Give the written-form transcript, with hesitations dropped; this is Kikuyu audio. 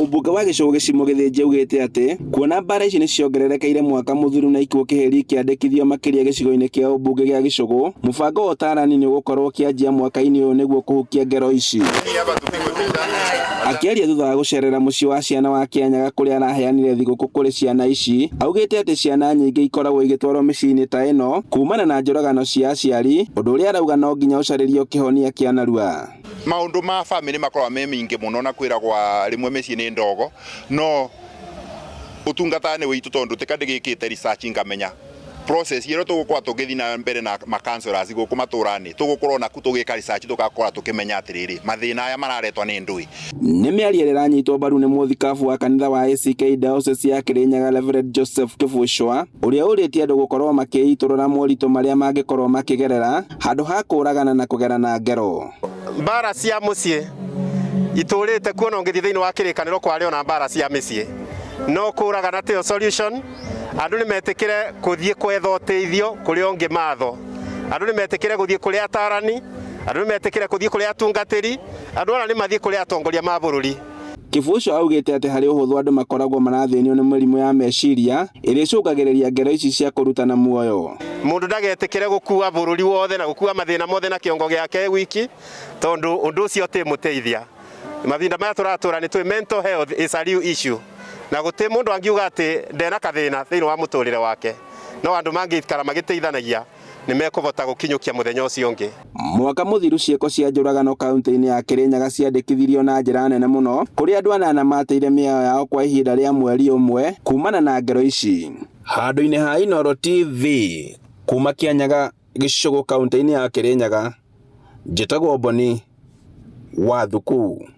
Mũmbunge wa gĩcũgũ gĩcimo gĩthĩnje augĩte atĩ kuona mbara ici nĩciongererekeire mwaka mũthiru na ikuũ kĩheri kĩandĩkithio makĩria gĩcigo-inĩ kĩa ũmbunge gĩa gĩcũgũ, mũbango wa ũtarani nĩũgũkorwo kĩanjia mwaka-inĩ ũyũ nĩguo kũhukia ngero ici. Akĩaria thutha wa gũcerera mũciĩ wa ciana wa Kĩrĩnyaga kũrĩa araheanire thigũkũ kũrĩ ciana ici, augĩte atĩ ciana nyingĩ ikoragwo igĩtwarwo mĩciĩ-inĩ ta ĩno kuumana na njũragano cia aciari, ũndũ ũrĩa arauga no nginya ũcarĩrio kĩhonia kĩa narua. Maundu ma family makorwa me mingi muno na kwiragwa rimwe mĩciĩ nĩ ndogo, no utungata nĩ wĩitũ tondu tikandĩgĩkĩte research ngamenya process yero tũgũkorwa tũgĩthi na mbere na counselors gũkũ matũrani tũgũkorwo naku tũgĩka research tũgakora tũkĩmenya atĩrĩrĩ mathĩna aya mararetwa nĩ ndũĩ. Nĩ mĩario ĩranyitwo mbaru nĩ mũthikabu wa kanitha wa ACK Diocese ya Kĩrĩnyaga Reverend Joseph Kĩbucwa, ũrĩa ũrĩtie andũ gũkorwo makĩitũrũra moritũ marĩa mangĩkorwo makĩgerera handũ ha kũragana na kũgerana ngero. Mbara cia mũciĩ itũrĩte kuona ũngĩthiĩ thĩinĩ wa kĩrĩkanĩro kwarĩo na mbara cia mĩciĩ no kũragana tĩyo solution. Andũ nĩmetĩkĩre gũthiĩ kwetha ũteithio kũrĩ ũngĩ matho, andũ nĩmetĩkĩre gũthiĩ kũrĩ atarani, andũ nĩmetĩkĩre gũthiĩ kũrĩ atungatĩri, andũ ara nĩmathiĩ kũrĩ atongoria ma bũrũri. Kĩbucwa augĩte atĩ harĩ ũhũthũ andũ makoragwo marathĩnio nĩ mĩrimũ ya meciria ĩrĩa ĩcũngagĩrĩria ngero ici cia kũrutana muoyo. Mũndũ ndagetĩkĩre gũkua bũrũri wothe na gũkua mathĩna mothe na kĩongo gĩake wiki tondu ũndũ ũcio ũtĩmũteithia. Mavinda maya tũratũra nĩ twĩ mental health is a real issue. Na gũtĩ mũndũ angiuga atĩ ndena kathĩna thĩinĩ wa mũtũrĩre wake, no andũ mangĩikara magĩteithanagia nĩmekũhota gũkinyũkia mũthenya ũcio ũngĩ. Mwaka mũthiru ciĩko cia njũragano kaunti-inĩ ya Kĩrĩnyaga ciandĩkithirio na njĩra nene mũno, kũrĩ andũ 8 mateire mĩoyo yao kwa ihinda rĩa mweri ũmwe kuumana na ngero ici. Handũ-inĩ ha Inooro TV kuma Kĩrĩnyaga gĩcũgũ kaunti-inĩ ya Kĩrĩnyaga, njĩtagwo Boni wa Thuku.